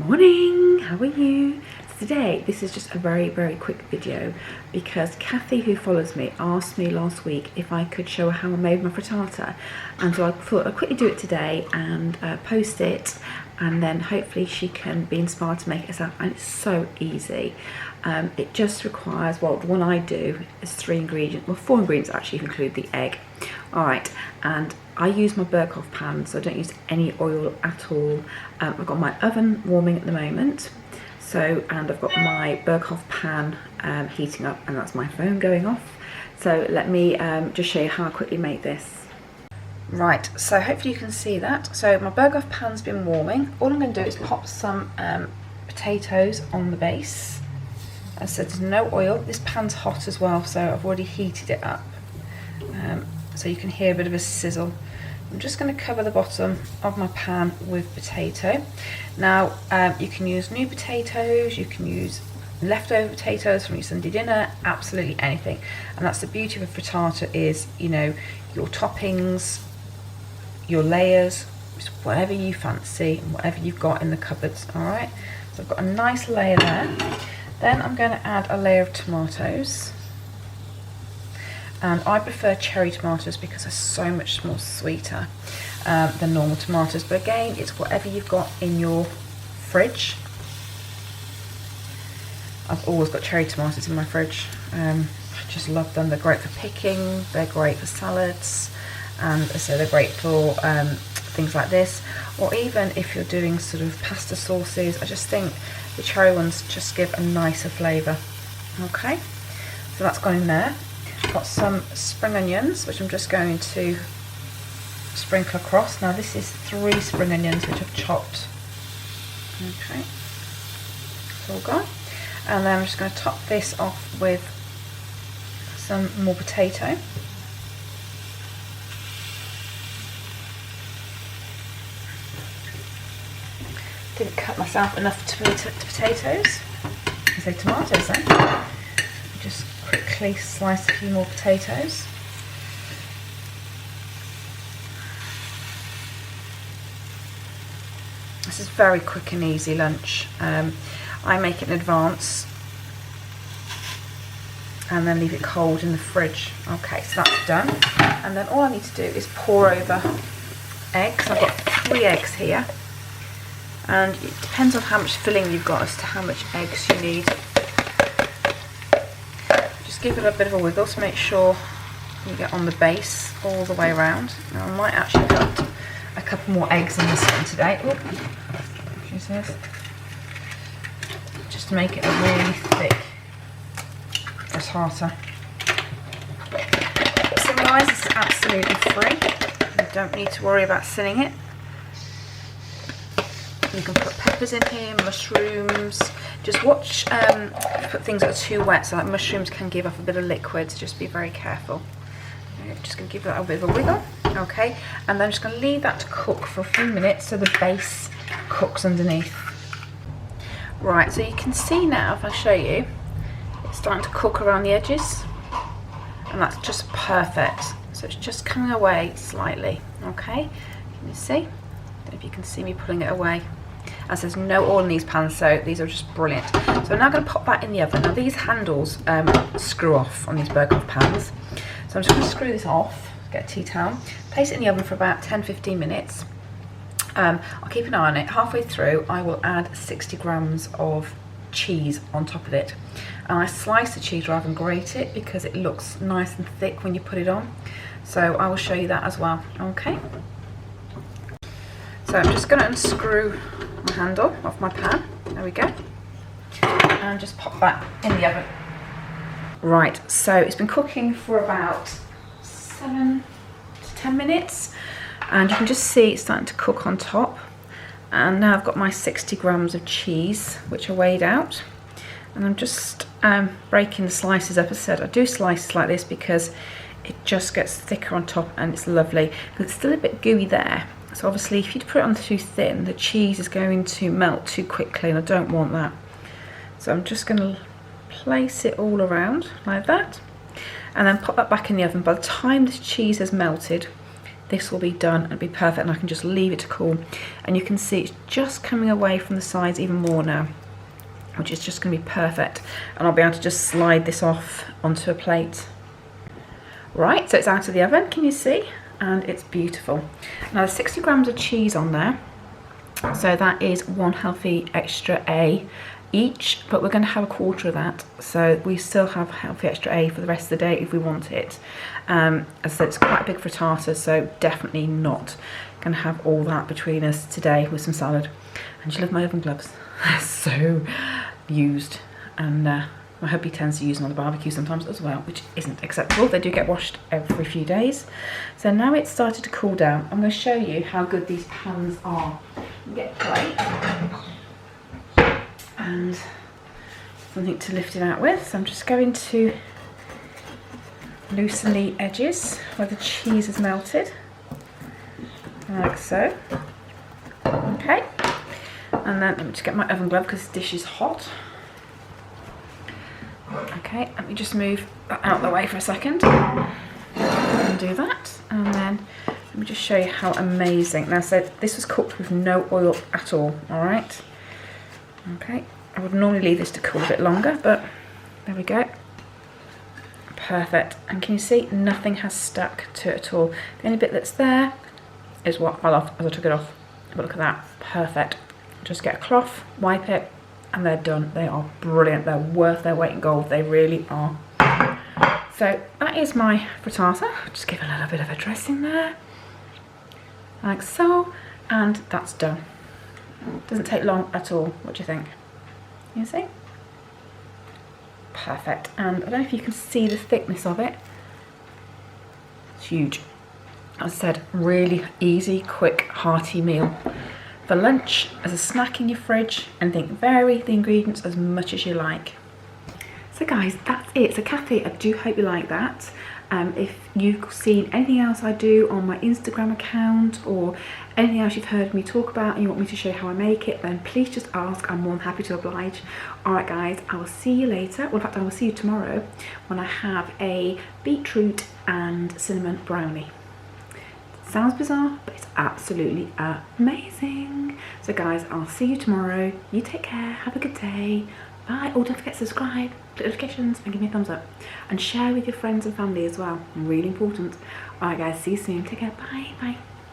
Morning, how are you? Today, this is just a very quick video because Kathy, who follows me, asked me last week if I could show her how I made my frittata, and so I thought I'd quickly do it today and post it, and then hopefully she can be inspired to make it herself. And it's so easy. It just requires, well, the one I do is 4 ingredients actually, if you include the egg. Alright, and I use my Berghoff pan, so I don't use any oil at all. I've got my oven warming at the moment, and I've got my Berghoff pan heating up, and that's my phone going off. So let me just show you how I quickly make this. Right, so hopefully you can see that. So my Berghoff pan's been warming. All I'm going to do is pop some potatoes on the base. As I said, there's no oil. This pan's hot as well, so I've already heated it up. So you can hear a bit of a sizzle. I'm just going to cover the bottom of my pan with potato. Now, you can use new potatoes, you can use leftover potatoes from your Sunday dinner, absolutely anything. And that's the beauty of a frittata is, you know, your toppings, your layers, just whatever you fancy, and whatever you've got in the cupboards, all right? So I've got a nice layer there. Then I'm going to add a layer of tomatoes. And I prefer cherry tomatoes because they're so much more sweeter than normal tomatoes. But again, it's whatever you've got in your fridge. I've always got cherry tomatoes in my fridge. I just love them. They're great for picking. They're great for salads. And so they're great for things like this. Or even if you're doing sort of pasta sauces, I just think the cherry ones just give a nicer flavour. Okay, so that's gone in there. Got some spring onions, which I'm just going to sprinkle across. Now this is 3 spring onions which I've chopped. Okay, it's all gone. And then I'm just going to top this off with some more potato. Didn't cut myself enough potatoes. I say tomatoes then. Just quickly slice a few more potatoes. This is very quick and easy lunch. I make it in advance and then leave it cold in the fridge. Okay, so that's done. And then all I need to do is pour over eggs. I've got 3 eggs here. And it depends on how much filling you've got as to how much eggs you need. Just give it a bit of a wiggle to make sure you get on the base all the way around. Now I might actually put a couple more eggs in this one today. Oop, she says. Just to make it a really thick frittata. Sin-wise, this is absolutely free. You don't need to worry about sinning it. You can put peppers in here, mushrooms. Just watch, put things that are too wet, so like mushrooms can give off a bit of liquid, so just be very careful. Okay, just going to give that a bit of a wiggle. Okay, and then I'm just going to leave that to cook for a few minutes so the base cooks underneath. Right, so you can see now, if I show you, it's starting to cook around the edges, and that's just perfect. So it's just coming away slightly. Okay, can you see? I don't know if you can see me pulling it away. As there's no oil in these pans, so these are just brilliant. So I'm now going to pop that in the oven. Now these handles screw off on these Berghoff pans. So I'm just going to screw this off, get a tea towel, place it in the oven for about 10-15 minutes. I'll keep an eye on it. Halfway through, I will add 60 grams of cheese on top of it. And I slice the cheese rather than grate it because it looks nice and thick when you put it on. So I will show you that as well, okay? So I'm just going to unscrew my handle off my pan. There we go. And just pop that in the oven. Right, so it's been cooking for about 7 to 10 minutes. And you can just see it's starting to cook on top. And now I've got my 60 grams of cheese, which are weighed out. And I'm just breaking the slices up. As I said, I do slices like this because it just gets thicker on top and it's lovely. It's still a bit gooey there. So obviously if you put it on too thin, the cheese is going to melt too quickly and I don't want that. So I'm just going to place it all around like that and then pop that back in the oven. By the time this cheese has melted, this will be done and it'll be perfect, and I can just leave it to cool. And you can see it's just coming away from the sides even more now, which is just going to be perfect. And I'll be able to just slide this off onto a plate. Right, so it's out of the oven, can you see? And it's beautiful. Now there's 60 grams of cheese on there, so that is 1 healthy extra A each, but we're going to have a quarter of that, so we still have healthy extra A for the rest of the day if we want it. As I said, it's quite a big frittata, so definitely not going to have all that between us today with some salad. And you love my oven gloves, they're so used, and my hubby tends to use them on the barbecue sometimes as well, which isn't acceptable. They do get washed every few days. So now it's started to cool down, I'm going to show you how good these pans are. You get a plate and something to lift it out with. So I'm just going to loosen the edges where the cheese is melted, like so. Okay, and then let me just get my oven glove because this dish is hot. Okay, let me just move that out of the way for a second and do that, and then let me just show you how amazing. Now, so this was cooked with no oil at all, all right? Okay, I would normally leave this to cool a bit longer, but there we go. Perfect. And can you see nothing has stuck to it at all? The only bit that's there is what fell off as I took it off. But look at that, perfect. Just get a cloth, wipe it, and they're done. They are brilliant. They're worth their weight in gold. They really are. So that is my frittata. Just give a little bit of a dressing there, like so, and that's done. Doesn't take long at all. What do you think? You see? Perfect. And I don't know if you can see the thickness of it. It's huge. As I said, really easy, quick, hearty meal. For lunch, as a snack in your fridge, and vary the ingredients as much as you like. So guys, that's it. So Kathy, I do hope you like that. If you've seen anything else I do on my Instagram account, or anything else you've heard me talk about and you want me to show how I make it, then please just ask. I'm more than happy to oblige. Alright guys, I will see you later. Well, in fact, I will see you tomorrow when I have a beetroot and cinnamon brownie. Sounds bizarre, but it's absolutely amazing. So guys, I'll see you tomorrow. You take care, have a good day. Bye. Oh, don't forget to subscribe, click notifications, and give me a thumbs up. And share with your friends and family as well. Really important. Alright guys, see you soon. Take care. Bye. Bye.